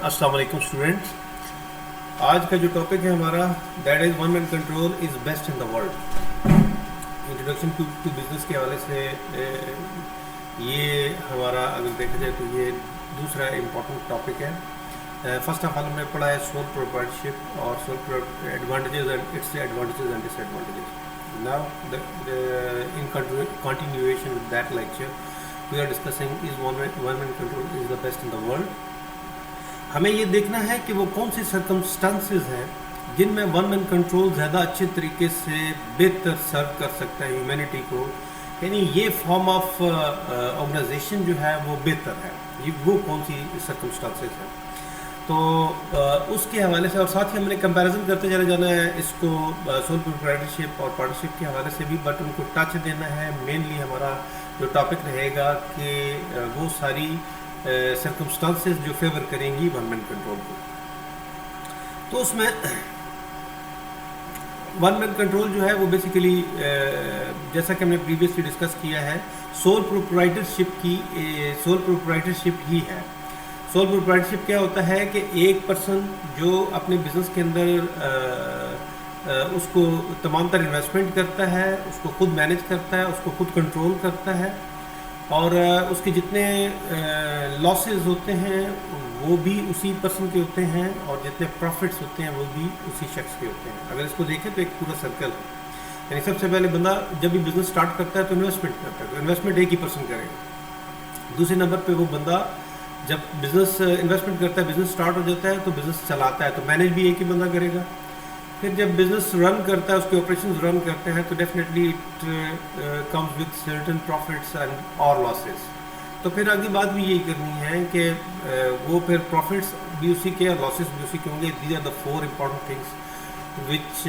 السلام علیکم اسٹوڈینٹس. آج کا جو ٹاپک ہے ہمارا that is one man control is best in the world. Introduction to business کے حوالے سے یہ ہمارا اگر دیکھا جائے تو یہ دوسرا امپورٹنٹ ٹاپک ہے. فرسٹ آف آل ہم نے پڑھا ہے سول پروپرائٹرشپ اور sole advantages and its advantages and disadvantages. Now in continuation with that lecture we are discussing is one man control is the best in the world. ہمیں یہ دیکھنا ہے کہ وہ کون سی سرکمسٹانسز ہیں جن میں ون مین کنٹرول زیادہ اچھے طریقے سے بہتر سرو کر سکتا ہے ہیومینٹی کو. یعنی یہ فارم آف آرگنائزیشن جو ہے وہ بہتر ہے. یہ وہ کون سی سرکمسٹانسز ہیں تو اس کے حوالے سے, اور ساتھ ہی ہم نے کمپیریزن کرتے چلے جانا ہے اس کو سول پروپرائٹرشپ اور پارٹنرشپ کے حوالے سے بھی, بٹ ان کو ٹچ دینا ہے. مینلی ہمارا جو ٹاپک رہے گا کہ وہ ساری سرکمسٹانسز جو فیور کریں گی ون مین کنٹرول کو. تو اس میں ون مین کنٹرول جو ہے وہ بیسیکلی جیسا کہ ہم نے پریویسلی ڈسکس کیا ہے سول پروپرائٹرشپ ہی ہے. سول پروپرائٹرشپ کیا ہوتا ہے کہ ایک پرسن جو اپنے بزنس کے اندر اس کو تمام تر انویسٹمنٹ کرتا ہے, اس کو خود مینیج کرتا ہے, اس کو خود کنٹرول کرتا ہے, اور اس کے جتنے لاسز ہوتے ہیں وہ بھی اسی پرسن کے ہوتے ہیں, اور جتنے پروفٹس ہوتے ہیں وہ بھی اسی شخص کے ہوتے ہیں. اگر اس کو دیکھیں تو ایک پورا سرکل ہے. یعنی سب سے پہلے بندہ جب بھی بزنس سٹارٹ کرتا ہے تو انویسٹمنٹ کرتا ہے, تو انویسٹمنٹ ایک ہی پرسن کرے گا. دوسرے نمبر پہ وہ بندہ جب بزنس انویسٹمنٹ کرتا ہے, بزنس سٹارٹ ہو جاتا ہے تو بزنس چلاتا ہے, تو مینیج بھی ایک ہی بندہ کرے گا. پھر جب بزنس رن کرتا ہے, اس کے آپریشنز رن کرتے ہیں, تو definitely it comes with certain profits and اور لاسز. تو پھر آگے بات بھی یہی کرنی ہے کہ وہ پھر پروفٹس بھی اسی کے اور لاسز بھی اسی کے ہوں گے. These are the 4 important things which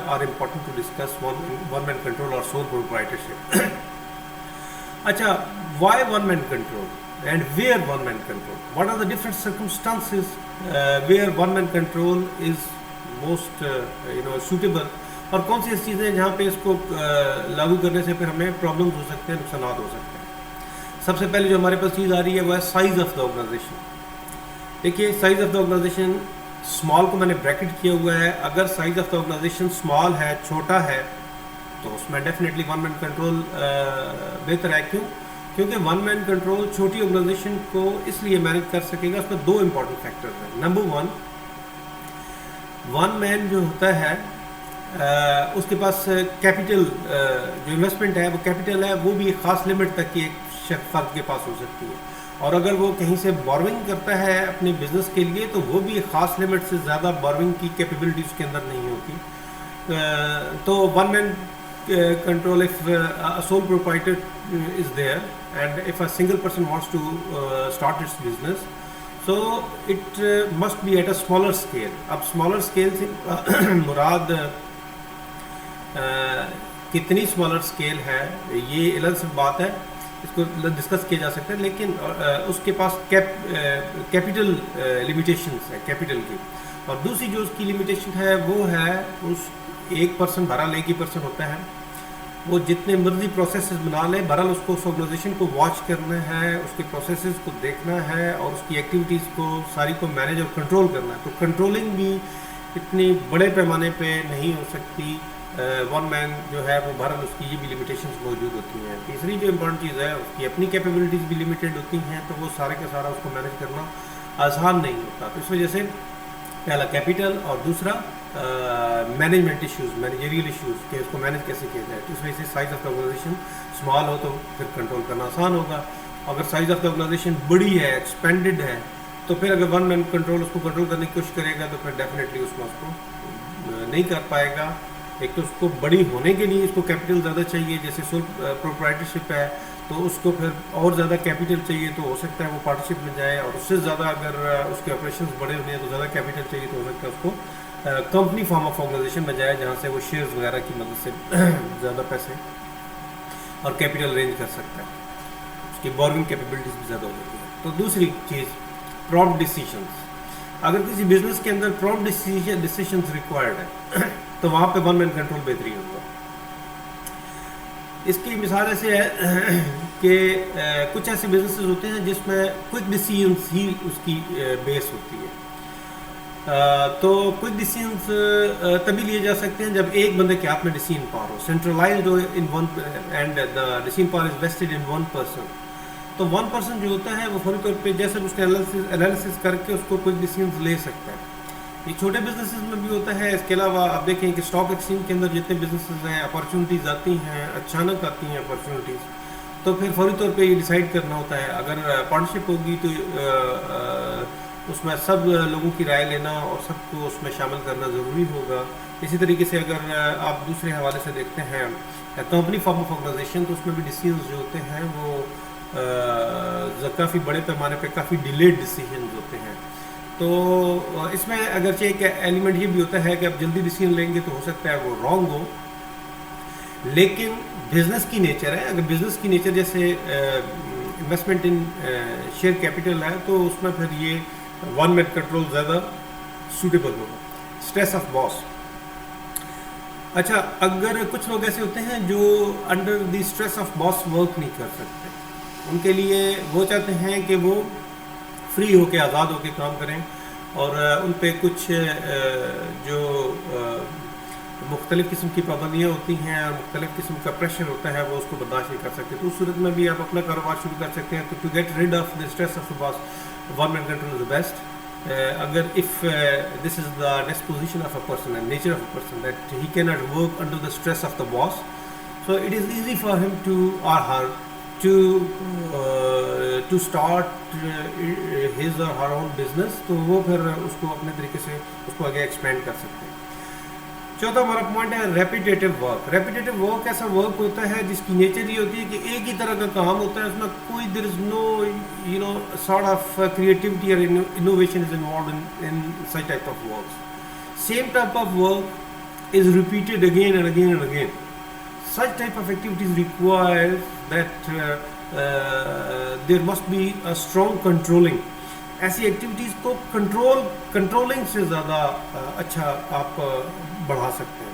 are important to discuss one man control اور سول پروپرائٹرشپ. اچھا, why one man control and where one man control, what are the different circumstances where one man control is most suitable, اور کون سی ایسی چیزیں ہیں جہاں پہ اس کو لاگو کرنے سے پھر ہمیں پرابلمز ہو سکتے ہیں, نقصانات ہو سکتے ہیں. سب سے پہلے جو ہمارے پاس چیز آ رہی ہے وہ ہے سائز آف دا آرگنائزیشن. دیکھیے size of the organisation, small کو میں نے بریکٹ کیا ہوا ہے. اگر size of the organisation small ہے, چھوٹا ہے, تو اس میں ڈیفینیٹلی ون مین کنٹرول بہتر ہے. کیونکہ ون مین کنٹرول چھوٹی آرگنائزیشن کو اس لیے مینیج کر سکے گا. اس میں 2 امپورٹنٹ فیکٹرز ہیں. نمبر 1, ون مین جو ہوتا ہے اس کے پاس کیپٹل جو انویسٹمنٹ ہے وہ کیپٹل ہے, وہ بھی ایک خاص لمٹ تک کی ایک فرد کے پاس ہو سکتی ہے. اور اگر وہ کہیں سے بوروئنگ کرتا ہے اپنے بزنس کے لیے, تو وہ بھی ایک خاص لمٹ سے زیادہ بوروئنگ کی کیپیبلٹی اس کے اندر نہیں ہوتی. تو one man control, if a sole proprietor is there and if a single person wants to start its business, so it must be at a smaller scale. اب smaller scale سے مراد کتنی smaller scale ہے یہ الگ سے بات ہے, اس کو ڈسکس کیا جا سکتا ہے. لیکن اس کے پاس کیپٹل لمیٹیشنس ہے کیپٹل کی. اور دوسری جو اس کی لمیٹیشن ہے وہ ہے اس ایک پرسن, بہرحال ایک ہی پرسن ہوتا ہے, وہ جتنے مرضی پروسیسز بنا لے, بہرحال اس کو اس آرگنائزیشن کو واچ کرنا ہے, اس کے پروسیسز کو دیکھنا ہے, اور اس کی ایکٹیویٹیز کو ساری کو مینیج اور کنٹرول کرنا ہے. تو کنٹرولنگ بھی اتنی بڑے پیمانے پہ نہیں ہو سکتی. ون مین جو ہے وہ بہرحال اس کی یہ بھی لمیٹیشنز موجود ہوتی ہیں. تیسری جو امپورٹنٹ چیز ہے اس کی اپنی کیپیبلٹیز بھی لمیٹیڈ ہوتی ہیں, تو وہ سارے کا سارا اس کو مینیج کرنا آسان نہیں ہوتا. تو اس وجہ سے پہلا کیپٹل اور دوسرا مینجمنٹ ایشوز, مینیجریل ایشوز کہ اس کو مینیج کیسے کیا جائے. تو اس وجہ سے size of the organisation small ہو تو پھر کنٹرول کرنا آسان ہوگا. اگر سائز آف دا آرگنائزیشن بڑی ہے, ایکسپینڈڈ ہے, تو پھر اگر ون مین کنٹرول اس کو کنٹرول کرنے کی کوشش کرے گا تو پھر ڈیفینیٹلی اس میں اس کو نہیں کر پائے گا. ایک تو اس کو بڑی ہونے کے لیے اس کو کیپٹل زیادہ چاہیے, جیسے سول پروپرائٹرشپ ہے تو اس کو پھر اور زیادہ کیپٹل چاہیے, تو ہو سکتا ہے وہ پارٹنرشپ میں جائے. اور اس سے زیادہ اگر اس کے آپریشنز بڑے ہونے ہیں تو زیادہ کیپٹل چاہیے, تو ہو سکتا ہے اس کو کمپنی فارم آف آرگنائزیشن میں جائے, جہاں سے وہ شیئرز وغیرہ کی مدد سے زیادہ پیسے اور کیپٹل ارینج کر سکتا ہے. اس کی بورنگ کیپیبلٹیز بھی زیادہ ہو جاتی ہے. تو دوسری چیز پرامپٹ ڈیسیشنز. اگر کسی بزنس کے اندر پرامپٹ ڈیسیشنز ریکوائرڈ ہے تو وہاں پہ ون مین کنٹرول بہترین ہوگا. اس کی مثال ایسے ہے کہ کچھ ایسے بزنسز ہوتے ہیں جس میں کوئک ڈیسیژنس ہی اس کی بیس ہوتی ہے. تو کوئک ڈیسیژنس تبھی لیے جا سکتے ہیں جب ایک بندے کے ہاتھ میں ڈیسیژن پاور ہو, سینٹرلائزڈ ہو in one, and the decision power is vested in one person. تو ون پرسن جو ہوتا ہے وہ فوری طور پہ جیسے اس کے انالیسس کر کے اس کو کوئک ڈیسیژنس لے سکتا ہے. یہ چھوٹے بزنسز میں بھی ہوتا ہے. اس کے علاوہ آپ دیکھیں کہ اسٹاک ایکسچینج کے اندر جتنے بزنسز ہیں, اپارچونیٹیز آتی ہیں, اچانک آتی ہیں اپارچونیٹیز, تو پھر فوری طور پہ یہ ڈیسائیڈ کرنا ہوتا ہے. اگر پارٹنرشپ ہوگی تو اس میں سب لوگوں کی رائے لینا اور سب کو اس میں شامل کرنا ضروری ہوگا. اسی طریقے سے اگر آپ دوسرے حوالے سے دیکھتے ہیں کمپنی فارم آف آرگنائزیشن, تو اس میں بھی ڈیسیژنز جو ہوتے ہیں وہ کافی بڑے پیمانے پہ کافی ڈیلیڈ ڈیسیژنز ہوتے ہیں. تو اس میں اگرچہ ایک ایلیمنٹ یہ بھی ہوتا ہے کہ آپ جلدی ڈیسیژن لیں گے تو ہو سکتا ہے وہ رانگ ہو, لیکن بزنس کی نیچر ہے. اگر بزنس کی نیچر جیسے انویسٹمنٹ ان شیئر کیپٹل ہے تو اس میں پھر یہ ون مین کنٹرول زیادہ سوٹیبل ہوگا. اسٹریس آف باس. اچھا, اگر کچھ لوگ ایسے ہوتے ہیں جو under the stress of boss work نہیں کر سکتے, ان کے لیے وہ چاہتے ہیں کہ وہ فری ہو کے, آزاد ہو کے کام کریں, اور ان پہ کچھ جو مختلف قسم کی پابندیاں ہوتی ہیں اور مختلف قسم کا پریشر ہوتا ہے وہ اس کو برداشت نہیں کر سکتے. تو اس صورت میں بھی آپ اپنا کاروبار شروع کر سکتے ہیں. تو to get rid of the stress of the boss, one man control is the best. اگر if this is the disposition of a person and nature of a person that he can not work under the stress of the boss, so it is easy for him to or her to start his or her own business. تو وہ پھر اس کو اپنے طریقے سے اس کو آگے expand کر سکتے ہیں. چوتھا ہمارا پوائنٹ ہے ریپیٹیٹیو ورک. ریپیٹیٹیو ورک ایسا ورک ہوتا ہے جس کی نیچر یہ ہوتی ہے کہ ایک ہی طرح کا کام ہوتا ہے, اس میں کوئی دیر از نو sort of creativity or innovation is involved in such type of works. Same type of work is repeated again and again and again. Such type of activities require that there must be a strong controlling. ایسی activities کو controlling سے زیادہ اچھا آپ بڑھا سکتے ہیں.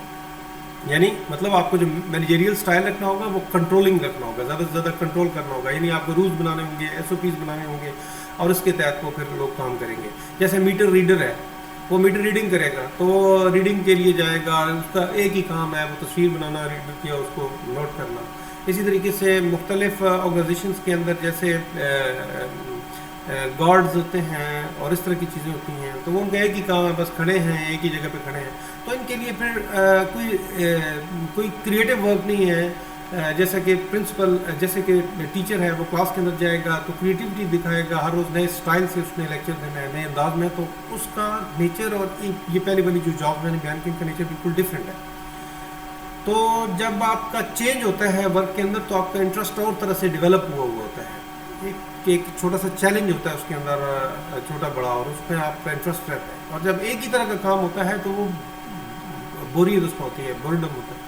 یعنی مطلب آپ کو جو مینیجریل سٹائل رکھنا ہوگا وہ کنٹرولنگ رکھنا ہوگا, زیادہ سے زیادہ کنٹرول کرنا ہوگا. یعنی آپ کو رولز بنانے ہوں گے, ایس او پیز بنانے ہوں گے, اور اس کے تحت وہ پھر لوگ کام کریں گے. جیسے میٹر ریڈر ہے, وہ میٹر ریڈنگ کرے گا تو ریڈنگ کے لیے جائے گا, اس کا ایک ہی کام ہے وہ تصویر بنانا, ریڈر کیا اس کو نوٹ کرنا. اسی طریقے سے مختلف آرگنائزیشنس کے اندر جیسے گارڈز ہوتے ہیں اور اس طرح کی چیزیں ہوتی ہیں, تو وہ ان کا ایک ہی کام ہے, بس کھڑے ہیں, ایک ہی جگہ پہ کھڑے ہیں. تو ان کے لیے پھر کوئی کریٹیو ورک نہیں ہے. جیسا کہ پرنسپل, جیسے کہ ٹیچر ہے, وہ کلاس کے اندر جائے گا تو کریٹیوٹی دکھائے گا, ہر روز نئے اسٹائل سے اس نے لیکچر دینا ہے, نئے انداز میں. تو اس کا نیچر اور یہ پہلی والی جو جاب میں نے بیان کی ان کا نیچر بالکل ڈفرینٹ ہے. تو جب آپ کا چینج ہوتا ہے ورک کے اندر تو آپ کا انٹرسٹ اور طرح سے ڈیولپ ہوا ہوتا ہے. ایک چھوٹا سا چیلنج ہوتا ہے اس کے اندر, چھوٹا بڑا, اور اس میں آپ کا انٹرسٹ رہتا ہے. اور جب ایک ہی طرح کا کام ہوتا ہے تو وہ بوریت اس میں ہوتی ہے, بورڈم ہوتا ہے.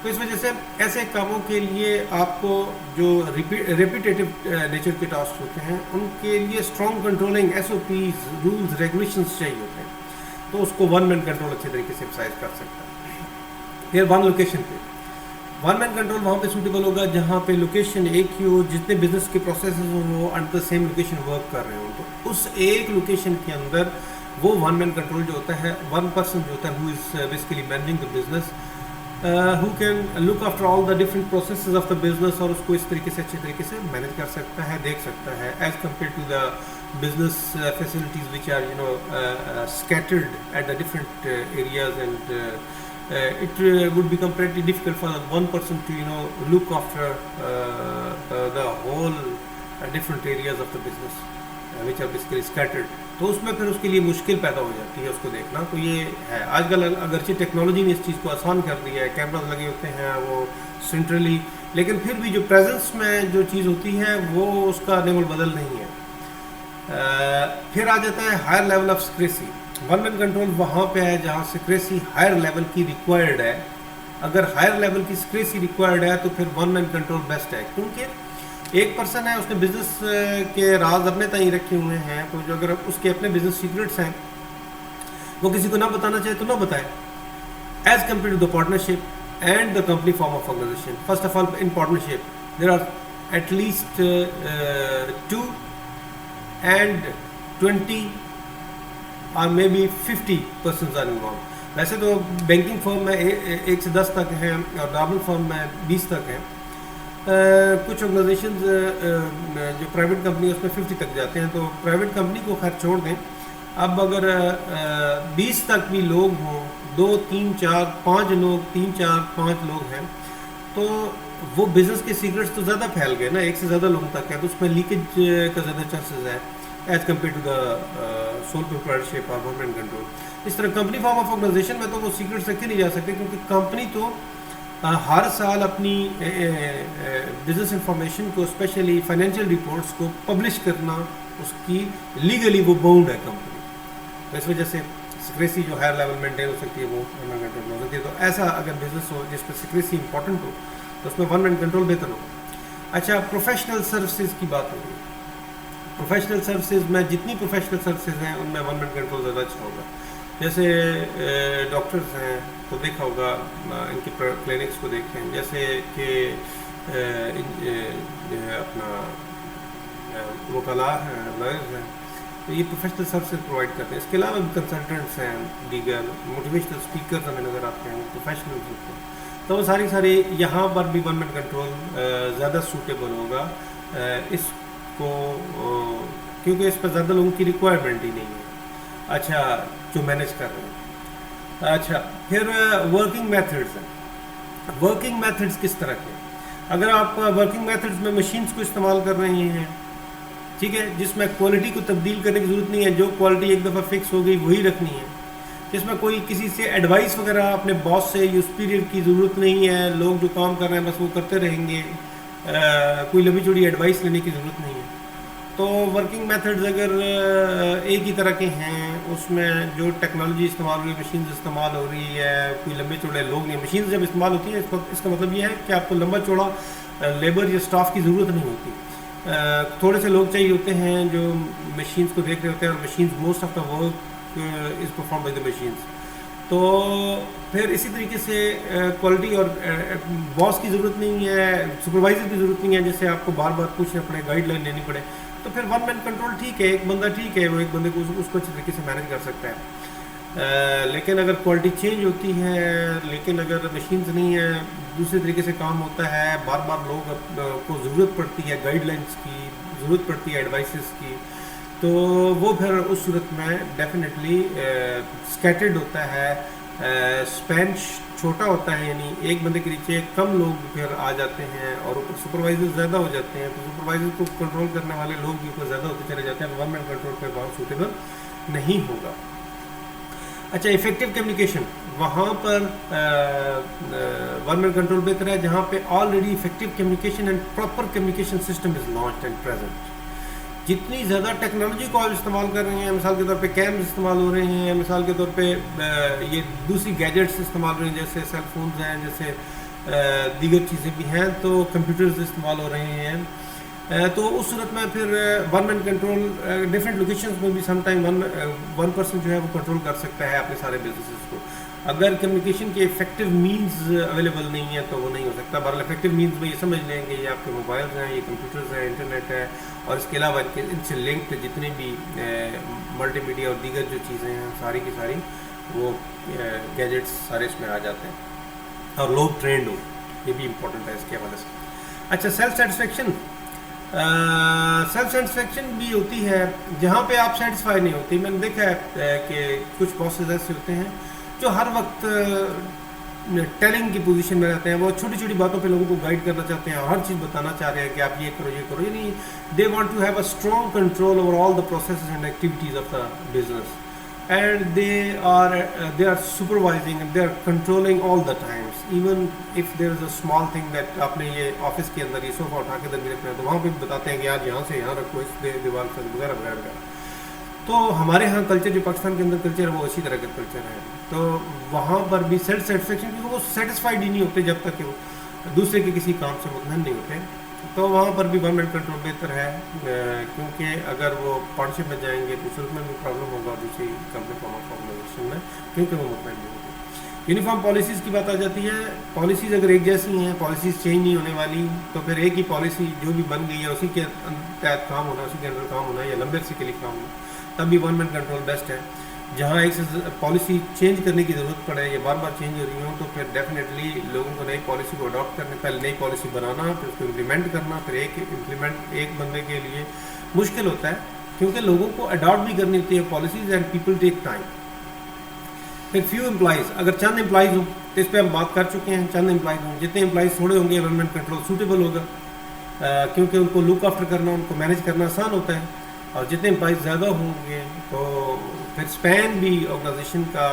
تو اس وجہ سے ایسے کاموں کے لیے آپ کو جو ریپیٹیٹیو نیچر کے ٹاسک ہوتے ہیں ان کے لیے strong controlling SOPs, rules, regulations چاہیے ہوتے ہیں. تو اس کو ون مین کنٹرول اچھے طریقے سے ایکسرسائز کر سکتا ہے. پھر ون لوکیشن پہ ون مین کنٹرول وہاں پہ سوٹیبل ہوگا جہاں پہ لوکیشن ایک ہی ہو, جتنے بزنس کے پروسیسز ہوں وہ under the same location work کر رہے ہوں. تو اس ایک لوکیشن کے اندر وہ ون مین کنٹرول جو ہوتا ہے, ون پرسن جو ہوتا ہے who is basically managing the business, who can look after all the different processes of the business, اور اس کو اس طریقے سے اچھے طریقے سے مینیج کر سکتا ہے, دیکھ سکتا ہے, as compared to the business facilities which are scattered at the different areas, and it would become pretty difficult for one person to look after the whole different areas of the business which are basically scattered. تو اس میں پھر اس کے لیے مشکل پیدا ہو جاتی ہے اس کو دیکھنا. تو یہ ہے آج کل اگرچہ ٹیکنالوجی نے اس چیز کو آسان کر دیا ہے, کیمراز لگے ہوتے ہیں وہ سینٹرلی, لیکن پھر بھی جو پریزنس میں جو چیز ہوتی ہے وہ اس کا نعم البدل نہیں ہے. پھر آ جاتا ہے higher level of secrecy. One man control وہاں پہ ہے جہاں سیکریسی ہائر لیول کی ریکوائرڈ ہے. اگر ہائر لیول کی سیکریسی ریکوائرڈ ہے تو پھر ون مین کنٹرول بیسٹ ہے, کیونکہ ایک پرسن ہے, اس نے بزنس کے راز اپنے تئیں رکھے ہوئے ہیں. تو جو اگر اس کے اپنے بزنس سیکرٹس ہیں وہ کسی کو نہ بتانا چاہے تو نہ بتائے, as compare to the partnership and the company form of organisation. First of all in partnership there are at least 2 and 20 or maybe 50 persons are involved. ویسے تو بینکنگ فرم میں 1 سے 10 تک ہیں اور نارمل فرم میں 20 تک ہیں. کچھ آرگنائزیشنز جو پرائیویٹ کمپنی ہے اس میں 50 تک جاتے ہیں. تو پرائیویٹ کمپنی کو خیر چھوڑ دیں. اب اگر 20 تک بھی لوگ ہوں, 2 3 4 5 لوگ 3 4 5 لوگ ہیں, تو وہ بزنس کے سیکرٹس تو زیادہ پھیل گئے نا, 1 سے زیادہ لوگوں تک ہے, تو اس میں لیکیج کا زیادہ چانسز ہے as compare to the sole proprietorship اور گورنمنٹ کنٹرول. اس طرح کمپنی فارم آف آرگنائزیشن میں تو وہ سیکرٹس رکھے نہیں جا سکتے, کیونکہ کمپنی تو ہر سال اپنی بزنس انفارمیشن کو, اسپیشلی فائنینشیل رپورٹس کو پبلش کرنا اس کی لیگلی وہ باؤنڈ ہے کمپنی. تو اس وجہ سے سیکریسی جو ہائر لیول مینٹین ہو سکتی ہے وہ ون مین کنٹرول ہو سکتی ہے. تو ایسا اگر بزنس ہو جس پہ سیکریسی امپورٹنٹ ہو تو اس میں ون مین کنٹرول بہتر ہوگا. اچھا, پروفیشنل سروسز کی بات ہوگی. پروفیشنل سروسز میں جتنی پروفیشنل سروسز ہیں ان میں ون مین کنٹرول زیادہ اچھا ہوگا. جیسے ڈاکٹرز ہیں تو دیکھا ہوگا, ان کی کلینکس کو دیکھیں, جیسے کہ اپنا وکلاء ہیں, لائرز ہیں, تو یہ پروفیشنل سروسز پرووائڈ کرتے ہیں. اس کے علاوہ بھی کنسلٹنٹس ہیں, دیگر موٹیویشنل اسپیکرز ہمیں نظر آتے ہیں, پروفیشنلز ہوتے ہیں. تو وہ ساری یہاں پر بھی ون مین کنٹرول زیادہ سوٹیبل ہوگا اس کو, کیونکہ اس پہ زیادہ لوگوں کی ریکوائرمنٹ ہی نہیں ہے. اچھا, جو مینیج کر رہے ہیں. اچھا, پھر ورکنگ میتھڈز ہیں. ورکنگ میتھڈز کس طرح کے؟ اگر آپ ورکنگ میتھڈز میں مشینز کو استعمال کر رہے ہیں, ٹھیک ہے, جس میں کوالٹی کو تبدیل کرنے کی ضرورت نہیں ہے, جو کوالٹی ایک دفعہ فکس ہو گئی وہی رکھنی ہے, جس میں کوئی کسی سے ایڈوائس وغیرہ اپنے باس سے یا سپیریئر کی ضرورت نہیں ہے, لوگ جو کام کر رہے ہیں بس وہ کرتے رہیں گے, کوئی لمبی چوڑی ایڈوائس لینے کی ضرورت نہیں ہے. تو ورکنگ میتھڈز اگر ایک ہی طرح کے ہیں, اس میں جو ٹیکنالوجی استعمال ہو رہی ہے, مشینز استعمال ہو رہی ہے, کوئی لمبے چوڑے لوگ نہیں. مشینز جب استعمال ہوتی ہیں اس کا مطلب یہ ہے کہ آپ کو لمبا چوڑا لیبر یا اسٹاف کی ضرورت نہیں ہوتی. تھوڑے سے لوگ چاہیے ہوتے ہیں جو مشینز کو دیکھ رہے ہوتے ہیں, اور machines most of the work is perform by the machines. تو پھر اسی طریقے سے کوالٹی اور باس کی ضرورت نہیں ہے, سپروائزر کی ضرورت نہیں ہے جس سے آپ کو بار بار پوچھنا پڑے, گائیڈ لائن لینی پڑے. تو پھر ون مین کنٹرول ٹھیک ہے, ایک بندہ ٹھیک ہے, وہ ایک بندے کو اس کو اچھی طریقے سے مینیج کر سکتا ہے. لیکن اگر کوالٹی چینج ہوتی ہے, لیکن اگر مشینز نہیں ہیں, دوسرے طریقے سے کام ہوتا ہے, بار بار لوگ کو ضرورت پڑتی ہے گائیڈ لائنس کی, ضرورت پڑتی ہے ایڈوائسز کی, تو وہ پھر اس صورت میں ڈیفینیٹلی اسکیٹرڈ ہوتا ہے, اسپین چھوٹا ہوتا ہے, یعنی ایک بندے کے نیچے کم لوگ پھر آ جاتے ہیں اور اوپر سپروائزر زیادہ ہو جاتے ہیں. تو سپروائزر کو کنٹرول کرنے والے لوگ بھی اوپر زیادہ ہوتے چلے جاتے ہیں, ون مین کنٹرول پہ بہت سوٹیبل نہیں ہوگا. اچھا, افیکٹو کمیونیکیشن, وہاں پر ون مین کنٹرول بہتر ہے جہاں پہ already effective communication and proper communication system is launched and present. جتنی زیادہ ٹیکنالوجی کو آپ استعمال کر رہے ہیں, مثال کے طور پہ کیمز استعمال ہو رہے ہیں, مثال کے طور پہ یہ دوسری گیجٹس استعمال ہو رہے ہیں جیسے سیل فونز ہیں, جیسے دیگر چیزیں بھی ہیں, تو کمپیوٹرز استعمال ہو رہے ہیں. تو اس صورت میں پھر one man control different locations میں بھی سم ٹائم ون پرسن جو ہے وہ کنٹرول کر سکتا ہے اپنے سارے بزنسز کو. اگر کمیونیکیشن کے افیکٹو مینز اویلیبل نہیں ہیں تو وہ نہیں ہو سکتا. بہرحال افیکٹو مینز میں یہ سمجھ لیں گے, یہ آپ کے موبائلز ہیں, یہ کمپیوٹرز ہیں, انٹرنیٹ ہے, اور اس کے علاوہ ان سے لنکڈ جتنے بھی ملٹی میڈیا اور دیگر جو چیزیں ہیں ساری کی ساری وہ گیجٹس سارے اس میں آ جاتے ہیں, اور لوگ ٹرینڈ ہو, یہ بھی امپورٹنٹ ہے اس کے حوالے سے. اچھا, سیلف سیٹسفیکشن. سیلف سیٹسفیکشن بھی ہوتی ہے جہاں پہ آپ سیٹسفائی نہیں ہوتی. میں نے دیکھا ہے کہ کچھ باسز ایسے ہوتے ہیں جو ہر وقت ٹیلنگ کی پوزیشن میں رہتے ہیں, وہ چھوٹی چھوٹی باتوں پہ لوگوں کو گائیڈ کرنا چاہتے ہیں, ہر چیز بتانا چاہ رہے ہیں کہ آپ یہ کرو یہ کرو, یعنی they want to have a strong control over all the processes and activities of the business, and they are supervising and they are controlling all the times, even if there is a small thing that آپ نے یہ office کے اندر یہ صوفہ اٹھا کے اندر بھی رکھنا ہے تو وہاں پہ بتاتے ہیں کہ آج یہاں سے یہاں رکھو, اس دیوار سے وغیرہ وغیرہ وغیرہ. تو ہمارے ہاں کلچر جو پاکستان کے اندر کلچر ہے وہ اسی طرح کا کلچر ہے. تو وہاں پر بھی سیلف سیٹسفیکشن, کیونکہ وہ سیٹسفائڈ ہی نہیں ہوتے جب تک کہ وہ دوسرے کے کسی کام سے مطمئن نہیں ہوتے. تو وہاں پر بھی ون مین کنٹرول بہتر ہے, کیونکہ اگر وہ پارٹنرشپ میں جائیں گے تو اس میں بھی پرابلم ہوگا دوسری کمپنی فارم آف آرگنائزیشن میں, کیونکہ وہ مطمئن نہیں ہوتے. یونیفارم پالیسیز کی بات آ جاتی ہے. پالیسیز اگر ایک جیسی ہیں, پالیسیز چینج نہیں ہونے والی, تو پھر ایک ہی پالیسی جو بھی بن گئی ہے اسی کے تحت کام ہونا, اسی کے اندر کام ہونا یا لمبے عرصے کے لیے کام ہونا, تب بھی ون مین کنٹرول بیسٹ ہے. جہاں ایک سے پالیسی چینج کرنے کی ضرورت پڑے یا بار بار چینج ہو رہی ہوں, تو پھر ڈیفینیٹلی لوگوں کو نئی پالیسی کو اڈاپٹ کرنے, پہلے نئی پالیسی بنانا, پھر اس کو امپلیمنٹ کرنا, پھر ایک بندے کے لیے مشکل ہوتا ہے, کیونکہ لوگوں کو اڈاپٹ بھی کرنی ہوتی ہے policies, and people take time. پھر فیو امپلائیز, اگر چند امپلائیز ہوں تو اس پہ ہم بات کر چکے ہیں, چند امپلائیز ہوں, جتنے امپلائیز تھوڑے ہوں گے ون مین کنٹرول سوٹیبل ہوگا, کیونکہ ان کو لک آفٹر کرنا, ان کو مینیج کرنا آسان ہوتا ہے. اور جتنے امپلائیز زیادہ ہوں گے تو پھر اسپین بھی آرگنائزیشن کا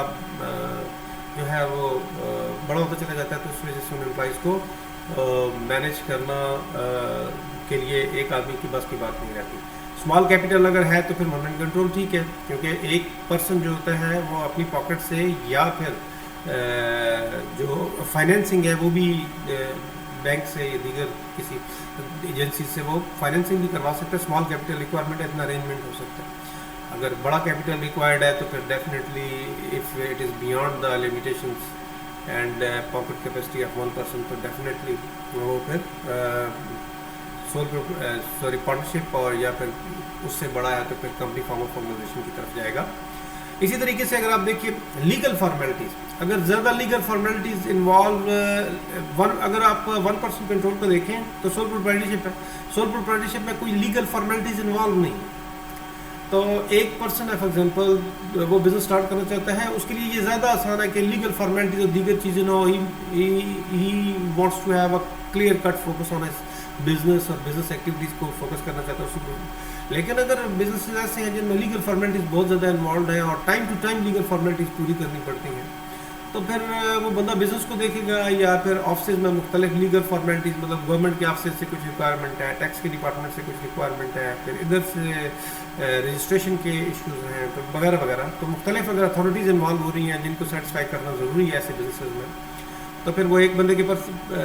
جو ہے وہ بڑا ہوتا چلا جاتا ہے, تو اس وجہ سے ان امپلائیز کو مینیج کرنا کے لیے ایک آدمی کی بس کی بات نہیں رہتی. اسمال کیپٹل اگر ہے تو پھر ون مین کنٹرول ٹھیک ہے, کیونکہ ایک پرسن جو ہوتا ہے وہ اپنی پاکٹ سے یا پھر جو فائنینسنگ ہے وہ بھی بینک سے یا دیگر کسی ایجنسی سے وہ فائنینسنگ بھی کروا سکتا ہے. اسمال کیپٹل ریکوائرمنٹ ہے, اتنا ارینجمنٹ ہو سکتا ہے. اگر بڑا کیپٹل ریکوائرڈ ہے تو پھر definitely if it is beyond the limitations and pocket capacity of one person, تو ڈیفینیٹلی وہ پھر پارٹنرشپ اور یا پھر اس سے بڑا ہے تو پھر کمپنی فارم آف آرگنائزیشن کی طرف جائے گا. اسی طریقے سے اگر آپ دیکھیے لیگل فارمیلٹیز, اگر زیادہ لیگل فارمیلٹیز انوالو, اگر آپ ون پرسن کنٹرول کو دیکھیں تو سول پروپرائٹرشپ ہے. سول پروپرائٹرشپ میں کوئی لیگل فارمیلٹیز انوالو نہیں, تو ایک پرسن ہے فار ایگزامپل وہ بزنس اسٹارٹ کرنا چاہتا ہے, اس کے لیے یہ زیادہ آسان ہے کہ لیگل فارمیلٹیز اور دیگر چیزیں نہ ہو. He wants to have a clear cut focus on business اور بزنس ایکٹیویٹیز کو فوکس کرنا چاہتا ہے اسی کو. لیکن اگر بزنس ایسے ہیں جن میں لیگل فارمیلٹیز بہت زیادہ انوالوڈ ہیں اور time to time legal formalities پوری کرنی پڑتی ہیں, تو پھر وہ بندہ بزنس کو دیکھے گا, یا پھر آفسز میں مختلف لیگل فارمیلٹیز, مطلب گورنمنٹ کے آفسز سے کچھ ریکوائرمنٹ ہے, ٹیکس کے ڈپارٹمنٹ سے کچھ ریکوائرمنٹ ہے, پھر ادھر سے رجسٹریشن کے ایشوز ہیں وغیرہ وغیرہ. تو مختلف اگر اتھارٹیز انوالو ہو رہی ہیں جن کو سیٹسفائی کرنا ضروری ہے ایسے بزنسز میں, تو پھر وہ ایک بندے کے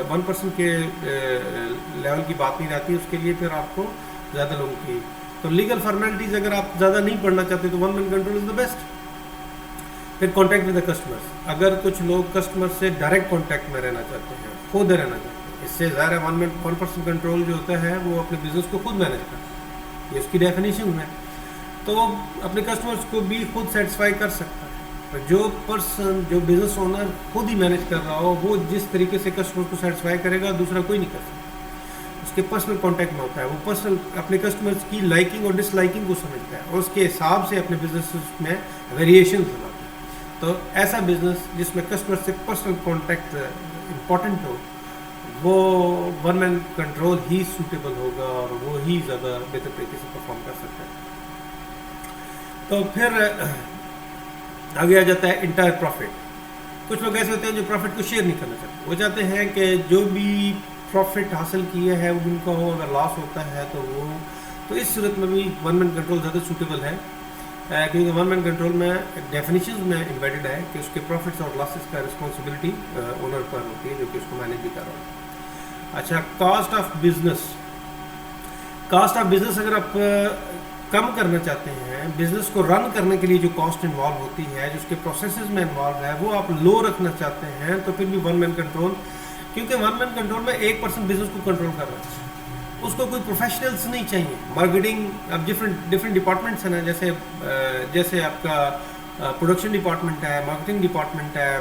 ون پرسن کے لیول کی بات نہیں رہتی, اس کے لیے پھر آپ کو زیادہ لوگوں کی. تو لیگل فارمیلٹیز اگر آپ زیادہ نہیں پڑھنا چاہتے تو one man control is the best. پھر کانٹیکٹ ود دا کسٹمرس, اگر کچھ لوگ کسٹمر سے ڈائریکٹ کانٹیکٹ میں رہنا چاہتے ہیں, خود رہنا چاہتے ہیں, اس سے ظاہر ہے ون پرسن کنٹرول جو ہوتا ہے وہ اپنے بزنس کو خود مینیج کرتا ہے, یہ اس کی ڈیفینیشن ہے, تو وہ اپنے کسٹمرس کو بھی خود سیٹسفائی کر سکتا ہے. جو پرسن, جو بزنس اونر خود ہی مینیج کر رہا ہو, وہ جس طریقے سے کسٹمر کو سیٹسفائی کرے گا دوسرا کوئی نہیں کر سکتا. اس کے پرسنل کانٹیکٹ میں ہوتا ہے, وہ پرسنل اپنے کسٹمرز کی لائکنگ اور ڈس لائکنگ کو سمجھتا ہے, اور اس کے حساب سے اپنے بزنس میں ویریشنز لاتا ہے. تو ایسا بزنس جس میں کسٹمر سے پرسنل کانٹیکٹ امپورٹنٹ ہو, وہ ون مین کنٹرول ہی سوٹیبل ہوگا اور وہ ہی زیادہ بہتر طریقے سے پرفارم کر سکتا ہے. تو پھر آگے آ جاتا ہے انٹائر پروفٹ. کچھ لوگ ایسے ہوتے ہیں جو پروفٹ کو شیئر نہیں کرنا چاہتے, وہ چاہتے ہیں کہ جو بھی پروفٹ حاصل کیا ہے وہ ان کا ہو, اگر لاس ہوتا ہے تو وہ, تو اس صورت میں بھی ون مین کنٹرول زیادہ سوٹیبل ہے, کیونکہ ون مین کنٹرول میں ڈیفینیشنز میں امبیڈڈ ہے کہ اس کے پروفٹس اور لاسز کا رسپانسبلٹی اونر پر ہوتی ہے جو کہ اس کو مینیج بھی کر رہا ہے. اچھا, cost of business. Cost of business اگر آپ کم کرنا چاہتے ہیں, بزنس کو رن کرنے کے لیے جو کاسٹ انوالو ہوتی ہے, جو اس کے پروسیسز میں انوالو ہے, وہ آپ لو رکھنا چاہتے ہیں, تو پھر بھی ون مین کنٹرول, کیونکہ ون مین کنٹرول میں ایک پرسن بزنس کو کنٹرول کر رہا ہے, اس کو کوئی پروفیشنلس نہیں چاہیے. مارکیٹنگ, اب ڈفرینٹ ڈپارٹمنٹس ہیں نا, جیسے آپ کا پروڈکشن ڈپارٹمنٹ ہے, مارکیٹنگ ڈپارٹمنٹ ہے,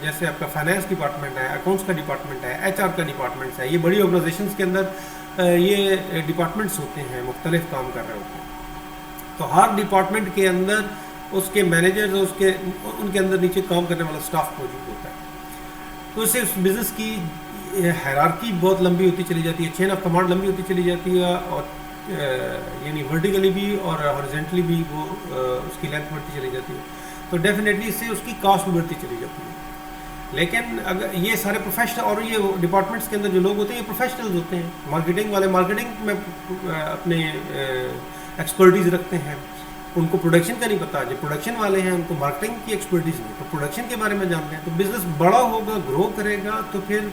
جیسے آپ کا فائنینس ڈپارٹمنٹ ہے, اکاؤنٹس کا ڈپارٹمنٹ ہے, ایچ آر کا ڈپارٹمنٹس ہے. یہ بڑی آرگنائزیشنس کے اندر یہ ڈپارٹمنٹس ہوتے ہیں, مختلف کام کر رہے ہوتے ہیں. تو ہر ڈپارٹمنٹ کے اندر اس کے مینیجرز اور ان کے اندر نیچے کام کرنے والا اسٹاف موجود ہوتا ہے. تو اس سے اس بزنس کی ہیرارکی بہت لمبی ہوتی چلی جاتی ہے, چین آف کمانڈ لمبی ہوتی چلی جاتی ہے, اور یعنی ورٹیکلی بھی اور ہارزینٹلی بھی وہ اس کی لینتھ بڑھتی چلی جاتی ہے. تو ڈیفینیٹلی اس سے اس کی کاسٹ بھی بڑھتی چلی جاتی ہے. لیکن اگر یہ سارے پروفیشنل, اور یہ ڈپارٹمنٹس کے اندر جو لوگ ہوتے ہیں یہ پروفیشنلز ہوتے ہیں. مارکیٹنگ والے مارکیٹنگ میں اپنے ایکسپرٹیز رکھتے ہیں, ان کو پروڈکشن کا نہیں پتا. جو پروڈکشن والے ہیں ان کو مارکیٹنگ کی ایکسپرٹیز نہیں, تو پروڈکشن کے بارے میں جانتے ہیں. تو بزنس بڑا ہوگا, گرو کرے گا, تو پھر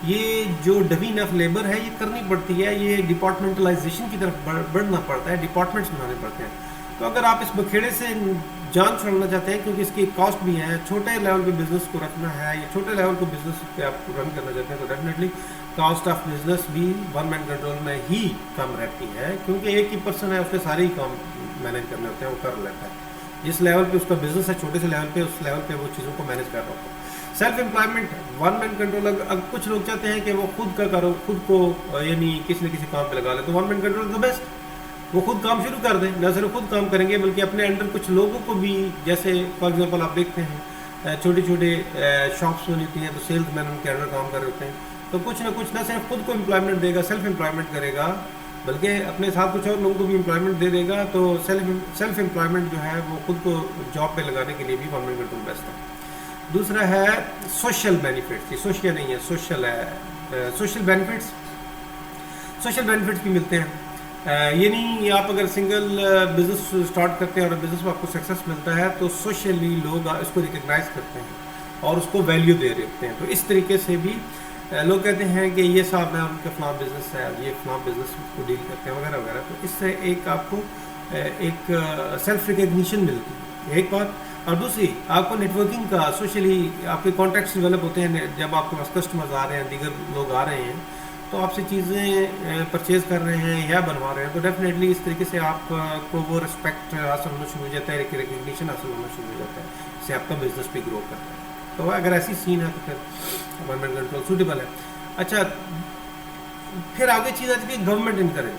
یہ جو ڈوین آف لیبر ہے یہ کرنی پڑتی ہے, یہ ڈپارٹمنٹلائزیشن کی طرف بڑھنا پڑتا ہے, ڈپارٹمنٹس بنانے پڑتے ہیں. تو اگر آپ اس بکھیڑے سے جان چھوڑنا چاہتے ہیں کیونکہ اس کی کاسٹ بھی ہے. چھوٹے لیول پہ بزنس کو رکھنا ہے یا چھوٹے لیول کو بزنس پہ آپ رن کرنا چاہتے ہیں تو ڈیفینیٹلی کاسٹ آف بزنس بھی ون مین کنٹرول میں ہی کم رہتی ہے, کیونکہ ایک ہی پرسن ہے, اس کے سارے ہی کام مینیج کرنے ہوتے ہیں, وہ کر لیتا ہے. جس لیول پہ اس کا بزنس ہے چھوٹے سے لیول پہ, اس لیول پہ وہ چیزوں کو مینیج کر رہا ہوتا ہے. Self employment one man control, اب کچھ لوگ چاہتے ہیں کہ وہ خود کا کرو, خود کو یعنی کسی نہ کسی کام پہ لگا لے, تو one man control the best. وہ خود کام شروع کر دیں, نہ صرف خود کام کریں گے بلکہ اپنے انڈر کچھ لوگوں کو بھی, جیسے فار ایگزامپل آپ دیکھتے ہیں چھوٹی چھوٹے شاپس میں ہوتی ہیں تو سیلس مین ان کے انڈر کام کر رہے ہوتے ہیں, تو کچھ نہ کچھ نہ صرف خود کو امپلائمنٹ دے گا, سیلف امپلائمنٹ کرے گا, بلکہ اپنے ساتھ کچھ اور لوگوں کو بھی امپلائمنٹ دے دے گا. تو سیلف امپلائمنٹ جو ہے وہ خود کو جاب پہ لگانے کے لیے بھی ون مین کنٹرول بیسٹ ہے. دوسرا ہے سوشل بینیفٹس, سوشل نہیں ہے, سوشل ہے. سوشل بینیفٹس بھی ملتے ہیں. یہ نہیں آپ اگر سنگل بزنس اسٹارٹ کرتے ہیں اور بزنس میں آپ کو سکسیس ملتا ہے تو سوشلی لوگ اس کو ریکگنائز کرتے ہیں اور اس کو ویلیو دے رہتے ہیں. تو اس طریقے سے بھی لوگ کہتے ہیں کہ یہ صاحب ہے ان کا فلاں بزنس ہے, یہ فلاں بزنس کو ڈیل کرتے ہیں وغیرہ وغیرہ. تو اس سے ایک آپ کو ایک سیلف ریکگنیشن ملتی ہے, ایک بات. اور دوسری آپ کو نیٹ ورکنگ کا, سوشلی آپ کے کانٹیکٹس ڈیولپ ہوتے ہیں. جب آپ کے پاس کسٹمرز آ رہے ہیں, دیگر لوگ آ رہے ہیں تو آپ سے چیزیں پرچیز کر رہے ہیں یا بنوا رہے ہیں, تو ڈیفینیٹلی اس طریقے سے آپ کو وہ رسپیکٹ حاصل ہونا شروع ہو جاتا ہے, ریکگنیشن حاصل ہونا شروع ہو جاتا ہے, اس سے آپ کا بزنس بھی گرو کرتا ہے. تو اگر ایسی سین ہے تو پھر ون مین کنٹرول سوٹیبل ہے. اچھا, پھر آگے چیز آتی ہے government encourage.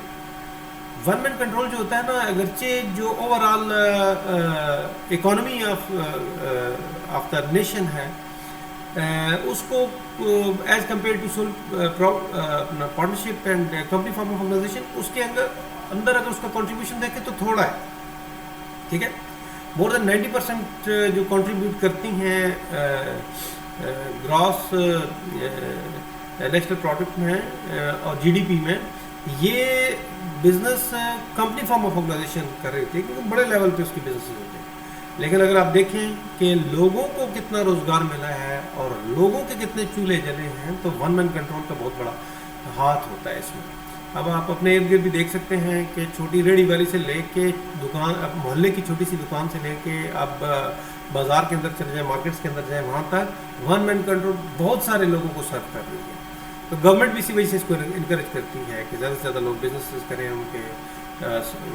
One man control جو ہوتا ہے نا, اگرچہ جو overall economy of the nation ہے اس کو as compare to sole partnership and company form of organisation, اس کے اندر اگر اس کا کنٹریبیوشن دیکھیں تو تھوڑا ہے, ٹھیک ہے. مور دین 90% جو کنٹریبیوٹ کرتی ہیں گراس نیشنل پروڈکٹ میں اور جی ڈی پی میں, یہ business company form of organisation کر رہی تھی, کیونکہ بڑے لیول پہ اس کی بزنس ہوتے ہیں. لیکن اگر آپ دیکھیں کہ لوگوں کو کتنا روزگار ملا ہے اور لوگوں کے کتنے چولہے جلے ہیں, تو ون مین کنٹرول کا بہت بڑا ہاتھ ہوتا ہے اس میں. اب آپ اپنے ارد گرد بھی دیکھ سکتے ہیں کہ چھوٹی ریڑھی والی سے لے کے دکان, اب محلے کی چھوٹی سی دکان سے لے کے اب بازار کے اندر چلے جائیں, مارکیٹس کے اندر جائیں, وہاں تک ون مین کنٹرول بہت سارے لوگوں کو سرو کر رہی ہے. تو گورنمنٹ بھی اسی وجہ سے اس کو انکریج کرتی ہے کہ زیادہ سے زیادہ لوگ بزنس کریں, ان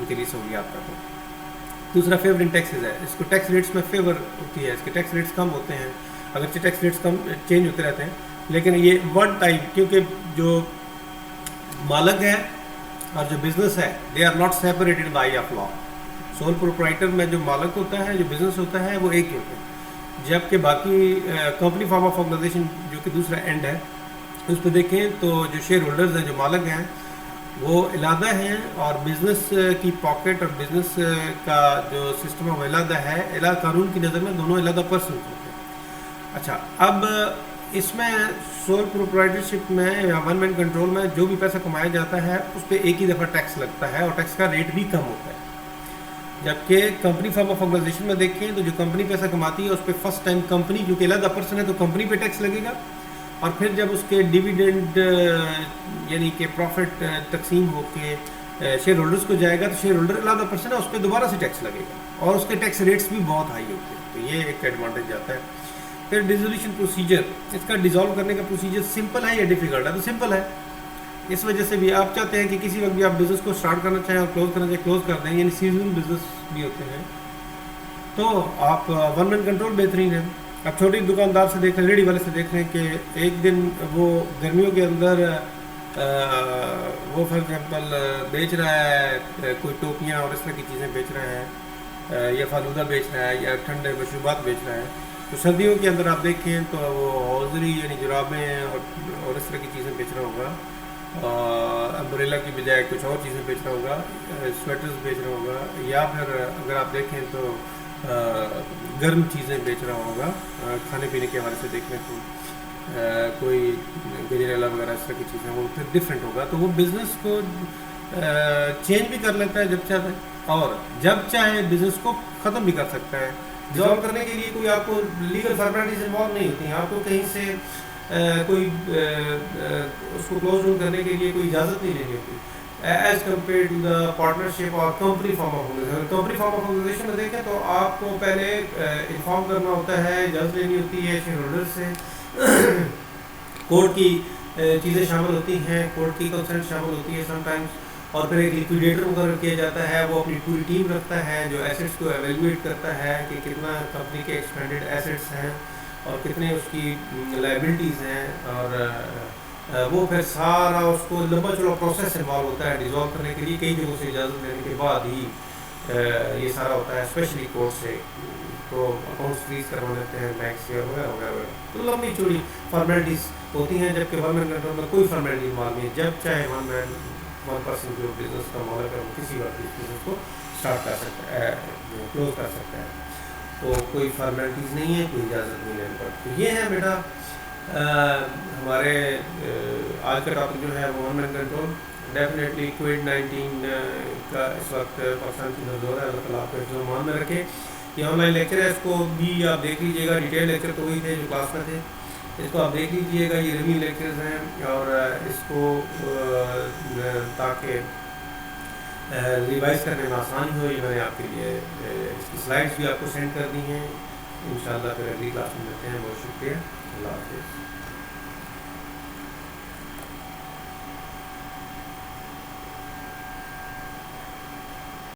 کے لیے سہولیات کر دیں. دوسرا فیور ان ٹیکسز ہے, اس کو ٹیکس ریٹس میں فیور ہوتی ہے, اس کے ٹیکس ریٹس کم ہوتے ہیں, اگرچہ ٹیکس ریٹس کم چینج ہوتے رہتے ہیں, لیکن یہ ون ٹائم, کیونکہ جو مالک ہے اور جو بزنس ہے they are not separated by of law. Sole proprietor میں جو مالک ہوتا ہے, جو بزنس ہوتا ہے, وہ ایک ہی ہوتا ہے, جبکہ باقی کمپنی فارم آف آرگنائزیشن جو کہ دوسرا اینڈ ہے, اس پہ دیکھیں تو جو شیئر ہولڈرز ہیں, جو مالک ہیں, وہ علیحدہ ہیں, اور بزنس کی پاکٹ اور بزنس کا جو سسٹم ہے وہ علیحدہ ہے. علیحدہ قانون کی نظر میں دونوں علیحدہ پرسنز ہوتے ہیں. اچھا, اب اس میں سول پروپرائٹرشپ میں یا ون مین کنٹرول میں جو بھی پیسہ کمایا جاتا ہے اس پہ ایک ہی دفعہ ٹیکس لگتا ہے, اور ٹیکس کا ریٹ بھی کم ہوتا ہے. جبکہ کمپنی فارم آف آرگنائزیشن میں دیکھیں تو جو کمپنی پیسہ کماتی ہے اس پہ فرسٹ ٹائم کمپنی, جو کہ علیحدہ پرسن ہے, تو کمپنی پہ ٹیکس لگے گا, اور پھر جب اس کے ڈیویڈنڈ یعنی کہ پروفٹ تقسیم ہو کے شیئر ہولڈرز کو جائے گا تو شیئر ہولڈر علیحدہ پرسن ہے, اس پہ دوبارہ سے ٹیکس لگے گا, اور اس کے ٹیکس ریٹس بھی بہت ہائی ہوتے ہیں. تو یہ ایک ایڈوانٹیج آتا ہے. پھر ڈیزولیوشن پروسیجر, اس کا ڈیزالو کرنے کا پروسیجر سمپل ہے یا ڈیفیکلٹ ہے؟ تو سمپل ہے. اس وجہ سے بھی آپ چاہتے ہیں کہ کسی وقت بھی آپ بزنس کو اسٹارٹ کرنا چاہیں اور کلوز کرنا چاہیں, کلوز کر دیں, یعنی سیزنل بزنس بھی ہوتے ہیں, تو آپ ون مین کنٹرول بہترین ہے. اب چھوٹی دکاندار سے دیکھ لیں, ریڑھی والے سے دیکھ لیں کہ ایک دن وہ گرمیوں کے اندر وہ فار ایگزامپل بیچ رہا ہے کوئی ٹوپیاں اور اس طرح کی چیزیں بیچ رہا ہے, یا فالودہ بیچ رہا ہے, یا ٹھنڈے مشروبات بیچ رہا ہے. تو سردیوں کے اندر آپ دیکھیں تو وہ ہوزری یعنی جرابیں اور اس طرح کی چیزیں بیچ رہا ہوگا, امبریلا کی بجائے کچھ اور چیزیں بیچ رہا ہوگا, سویٹرز بیچ رہا ہوگا, یا پھر اگر آپ دیکھیں تو گرم چیزیں بیچ رہا ہوگا. کھانے پینے کے حوالے سے دیکھ لیں تو کوئی گجریلا وغیرہ اس طرح کی چیزیں, وہ پھر ڈفرینٹ ہوگا. تو وہ بزنس کو چینج بھی کر لیتا ہے جب چاہے, اور جب چاہے بزنس کو ختم بھی کر سکتا ہے. ڈیزالو کرنے کے لیے کوئی آپ کو لیگل فارمیلٹیز انوالو نہیں ہوتی ہیں, آپ کو کہیں سے کوئی اس کو کلوز ڈاؤن کرنے کے لیے کوئی اجازت نہیں لینی ہوتی. As compare to the partnership اور company form of organisation. Company form of organisation میں دیکھیں تو آپ کو پہلے انفارم کرنا ہوتا ہے, اجازت لینی ہوتی ہے شیئر ہولڈر سے, کورٹ کی چیزیں شامل ہوتی ہیں, کورٹ کی کنسنٹ شامل ہوتی ہے سم ٹائمس, اور پھر ایک لیکویڈیٹر مقرر کیا جاتا ہے, وہ اپنی پوری ٹیم رکھتا ہے جو ایسیٹس کو ایویلویٹ کرتا ہے کہ کتنا کمپنی کے ایکسپینڈیڈ ایسیٹس ہیں اور کتنے اس کی لائبلٹیز ہیں, اور وہ پھر سارا اس کو لمبا چوڑا پروسیس انوالو ہوتا ہے ڈیزالو کرنے کے لیے, کئی جگہوں سے اجازت لینے کے بعد ہی یہ سارا ہوتا ہے, اسپیشلی کورٹ سے. تو اکاؤنٹس فریز کروا لیتے ہیں بینک سے وغیرہ وغیرہ, تو لمبی چوڑی فارمیلٹیز ہوتی ہیں, جبکہ ون مین کنٹرول میں کوئی فارمیلٹی انوالو نہیں ہے. جب چاہے ون پرسن جو بزنس کا مالک ہے وہ کسی وقت اس بزنس کو اسٹارٹ کر سکتا ہے, کلوز کر سکتا ہے, تو کوئی فارمیلٹیز نہیں ہے, کوئی اجازت نہیں لینی پڑتی. تو یہ ہے بیٹا ہمارے آج کا ٹاپک جو ہے وہ one man control. Definitely COVID-19 کا اس وقت پاکستان کی نظر ہے, اللہ تعالیٰ آپ کو حفظ و امان میں رکھے. یہ آن لائن لیکچر ہے, اس کو بھی آپ دیکھ لیجیے گا. ڈیٹیل لیکچر تو وہی تھے جو کلاس میں تھے, اس کو آپ دیکھ لیجیے گا. یہ ریویو لیکچرز ہیں, اور اس کو تاکہ ریوائز کرنے میں آسانی ہو, یہ میں نے آپ کے لیے اس کی سلائڈس بھی آپ کو سینڈ کر دی ہیں. انشاءاللہ پھر اگلی کلاس میں ملتے ہیں. بہت شکریہ, اللہ حافظ.